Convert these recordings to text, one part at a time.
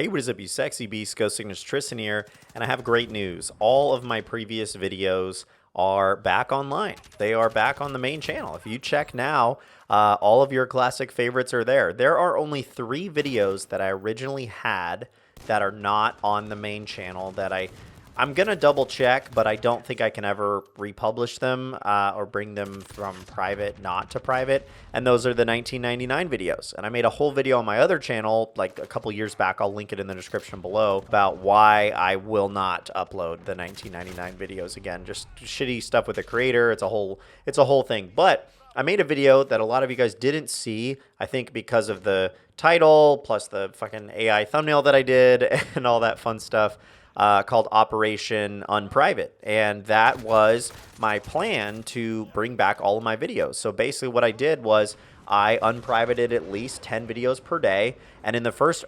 Hey, what is up, you sexy beast? GhostSickness Tristan here, and I have great news. All of my previous videos are back online. They are back on the main channel. If you check now, all of your classic favorites are there. There are only 3 videos that I originally had that are not on the main channel that I'm going to double check, but I don't think I can ever republish them or bring them from private not to private. And those are the 1999 videos. And I made a whole video on my other channel like a couple years back. I'll link it in the description below about why I will not upload the 1999 videos again. Just shitty stuff with the creator. It's a whole thing. But I made a video that a lot of you guys didn't see, I think because of the title plus the fucking AI thumbnail that I did and all that fun stuff. Called Operation Unprivate, and that was my plan to bring back all of my videos. So basically what I did was I unprivated at least 10 videos per day, and in the first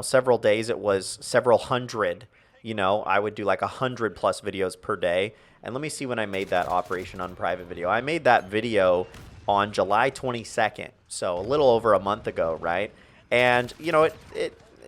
several days it was several hundred. I would do like 100 plus videos per day. And let me see when I made that Operation Unprivate video. I made that video on July 22nd, so a little over a month ago, right? And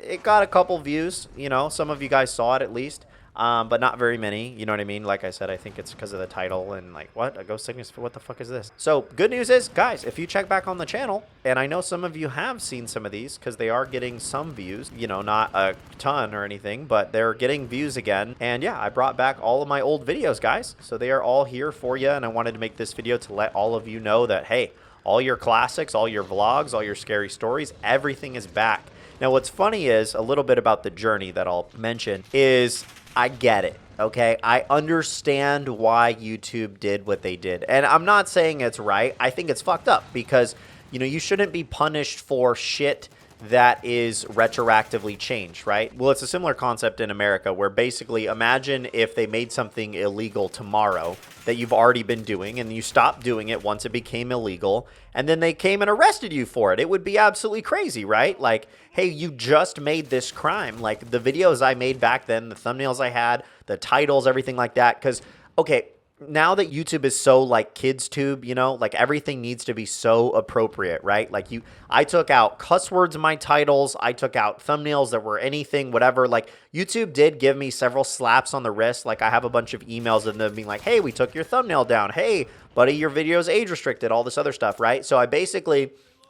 it got a couple views, some of you guys saw it at least, but not very many, you know what I mean? Like I said, I think it's because of the title and like, what? A ghost sickness? What the fuck is this? So good news is, guys, if you check back on the channel, and I know some of you have seen some of these because they are getting some views, not a ton or anything, but they're getting views again. And yeah, I brought back all of my old videos, guys. So they are all here for you. And I wanted to make this video to let all of you know that, hey, all your classics, all your vlogs, all your scary stories, everything is back. Now, what's funny is a little bit about the journey that I'll mention is I get it, okay? I understand why YouTube did what they did. And I'm not saying it's right. I think it's fucked up because, you shouldn't be punished for shit that is retroactively changed, right? Well, it's a similar concept in America where basically imagine if they made something illegal tomorrow that you've already been doing and you stopped doing it once it became illegal and then they came and arrested you for it. It would be absolutely crazy, right? Like, hey, you just made this crime. Like the videos I made back then, the thumbnails I had, the titles, everything like that. Because, okay, now that YouTube is so like kids tube, like everything needs to be so appropriate, right? Like I took out cuss words in my titles. I took out thumbnails that were anything, whatever. Like YouTube did give me several slaps on the wrist. Like I have a bunch of emails of them being like, hey, we took your thumbnail down. Hey, buddy, your video is age restricted, all this other stuff, right? So I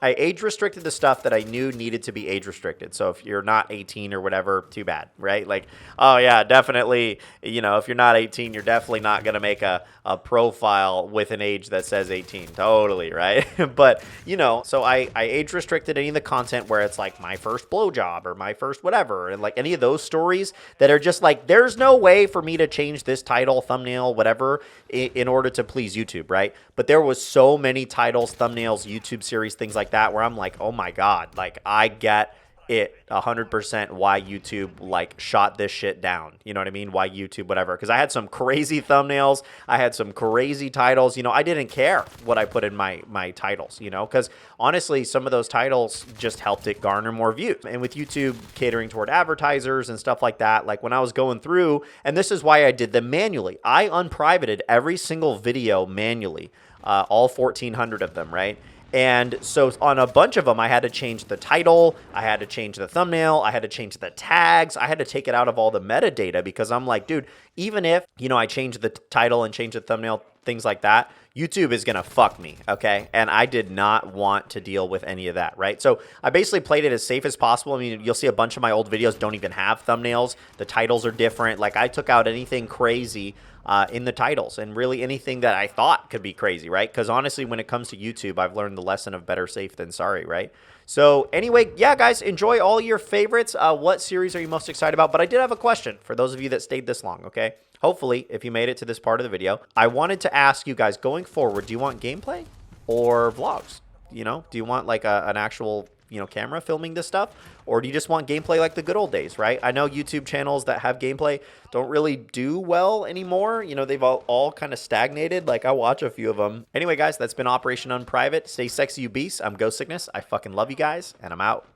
age restricted the stuff that I knew needed to be age restricted. So if you're not 18 or whatever, too bad, right? Like, oh yeah, definitely, if you're not 18, you're definitely not going to make a profile with an age that says 18. Totally, right? But, so I age restricted any of the content where it's like my first blowjob or my first whatever. And like any of those stories that are just like, there's no way for me to change this title, thumbnail, whatever, in order to please YouTube, right? But there was so many titles, thumbnails, YouTube series, things like that where I'm like, oh my God, like I get it 100% why YouTube like shot this shit down. You know what I mean? Why YouTube, whatever. Because I had some crazy thumbnails. I had some crazy titles. I didn't care what I put in my titles, because honestly, some of those titles just helped it garner more views. And with YouTube catering toward advertisers and stuff like that, like when I was going through, and this is why I did them manually. I unprivated every single video manually, all 1,400 of them, right? And so on a bunch of them, I had to change the title, I had to change the thumbnail, I had to change the tags, I had to take it out of all the metadata because I'm like, dude, even if, I change the title and change the thumbnail, things like that, YouTube is going to fuck me, okay? And I did not want to deal with any of that, right? So I basically played it as safe as possible. I mean, you'll see a bunch of my old videos don't even have thumbnails. The titles are different. Like I took out anything crazy in the titles and really anything that I thought could be crazy, right? Because honestly, when it comes to YouTube, I've learned the lesson of better safe than sorry, right? So anyway, yeah, guys, enjoy all your favorites. What series are you most excited about? But I did have a question for those of you that stayed this long, okay? Hopefully, if you made it to this part of the video, I wanted to ask you guys going forward, do you want gameplay or vlogs? Do you want like an actual camera filming this stuff? Or do you just want gameplay like the good old days, right? I know YouTube channels that have gameplay don't really do well anymore. They've all kind of stagnated. Like I watch a few of them. Anyway, guys, that's been Operation Unprivate. Stay sexy, you beasts. I'm GhostSickness. I fucking love you guys, and I'm out.